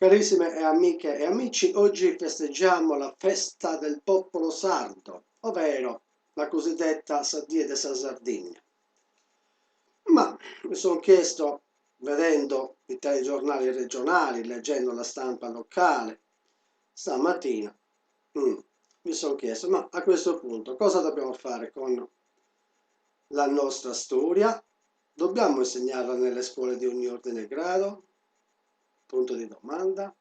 Carissime amiche e amici, oggi festeggiamo la festa del popolo sardo, ovvero la cosiddetta Sadia de Sa Sardegna. Ma mi sono chiesto, vedendo i telegiornali regionali, leggendo la stampa locale, stamattina, mi sono chiesto, ma a questo punto cosa dobbiamo fare con la nostra storia? Dobbiamo insegnarla nelle scuole di ogni ordine e grado? Punto di domanda.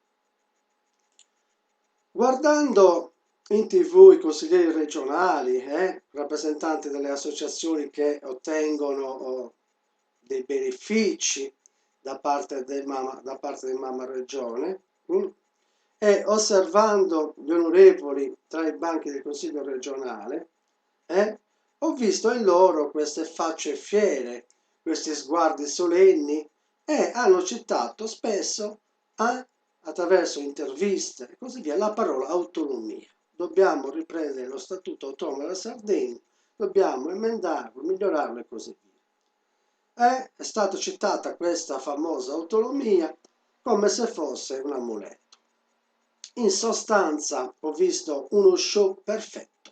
Guardando in TV i consiglieri regionali, rappresentanti delle associazioni che ottengono dei benefici da parte di Mamma Regione, e osservando gli onorevoli tra i banchi del Consiglio regionale, ho visto in loro queste facce fiere, questi sguardi solenni, e hanno citato spesso attraverso interviste e così via, la parola autonomia. Dobbiamo riprendere lo Statuto Autonomo della Sardegna, dobbiamo emendarlo, migliorarlo e così via. È stata citata questa famosa autonomia come se fosse un amuleto. In sostanza ho visto uno show perfetto,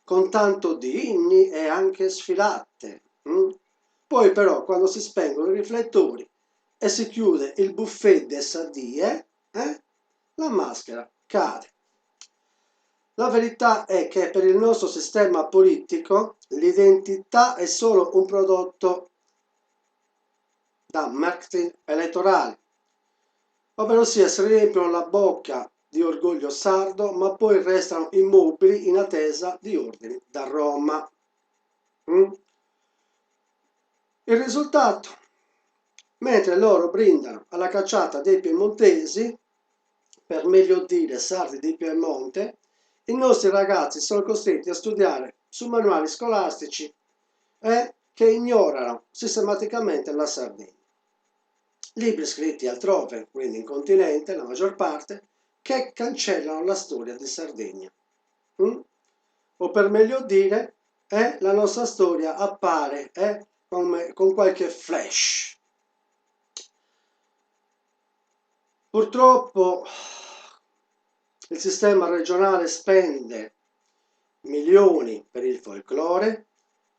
con tanto di inni e anche sfilate. Poi però quando si spengono i riflettori e si chiude il buffet de sadie, la maschera cade. La verità è che per il nostro sistema politico l'identità è solo un prodotto da marketing elettorale, ovvero sia si riempiono la bocca di orgoglio sardo, ma poi restano immobili in attesa di ordini da Roma. Il risultato? Mentre loro brindano alla cacciata dei piemontesi, per meglio dire sardi di Piemonte, i nostri ragazzi sono costretti a studiare su manuali scolastici che ignorano sistematicamente la Sardegna. Libri scritti altrove, quindi in continente, la maggior parte, che cancellano la storia di Sardegna. O per meglio dire, la nostra storia appare con qualche flash. Purtroppo il sistema regionale spende milioni per il folklore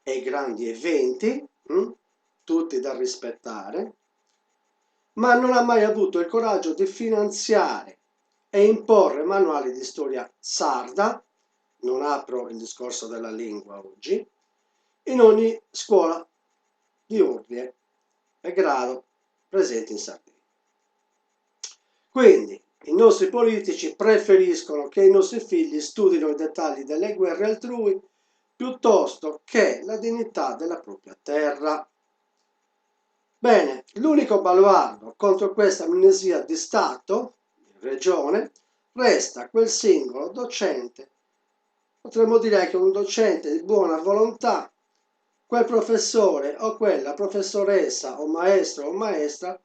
e i grandi eventi, tutti da rispettare, ma non ha mai avuto il coraggio di finanziare e imporre manuali di storia sarda, non apro il discorso della lingua oggi, in ogni scuola di ordine e grado presente in Sardegna. Quindi i nostri politici preferiscono che i nostri figli studino i dettagli delle guerre altrui piuttosto che la dignità della propria terra. Bene, l'unico baluardo contro questa amnesia di Stato, in regione, resta quel singolo docente, potremmo dire che un docente di buona volontà, quel professore o quella professoressa o maestro o maestra,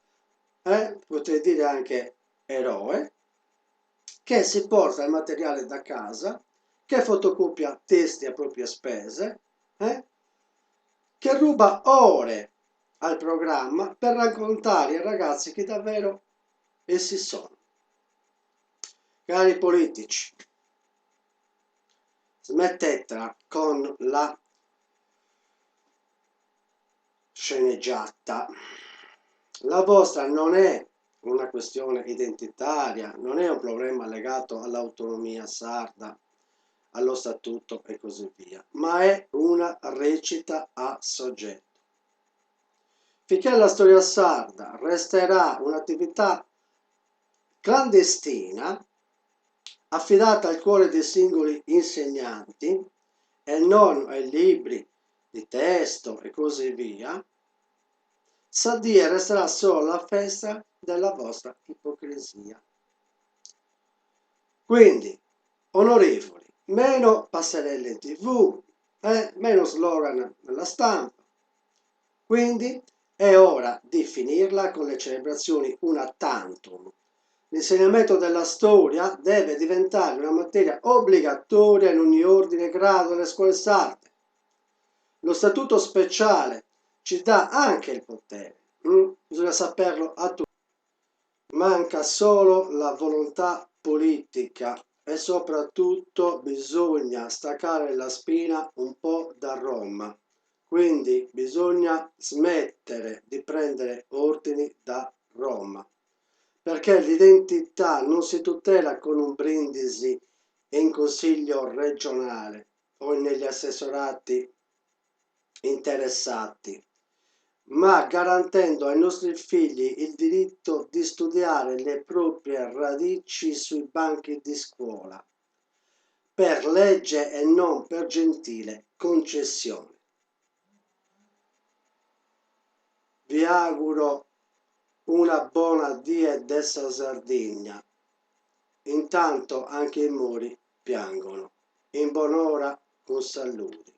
potrei dire anche eroe, che si porta il materiale da casa, che fotocopia testi a proprie spese, che ruba ore al programma per raccontare ai ragazzi chi davvero essi sono. Cari politici, smettetela con la sceneggiata. La vostra non è una questione identitaria, non è un problema legato all'autonomia sarda, allo statuto e così via, ma è una recita a soggetto. Finché la storia sarda resterà un'attività clandestina, affidata al cuore dei singoli insegnanti e non ai libri di testo e così via, Sadia resterà solo la festa della vostra ipocrisia. Quindi, onorevoli, meno passerelle in TV, meno slogan nella stampa. Quindi è ora di finirla con le celebrazioni una tantum. L'insegnamento della storia deve diventare una materia obbligatoria in ogni ordine e grado delle scuole sarde. Lo statuto speciale ci dà anche il potere, bisogna saperlo attuare. manca solo la volontà politica e soprattutto bisogna staccare la spina un po' da Roma. Quindi bisogna smettere di prendere ordini da Roma, perché l'identità non si tutela con un brindisi in consiglio regionale o negli assessorati interessati, ma garantendo ai nostri figli il diritto di studiare le proprie radici sui banchi di scuola, per legge e non per gentile concessione. Vi auguro una buona dia dessa Sardegna. Intanto anche i muri piangono. In buon'ora, con saluti.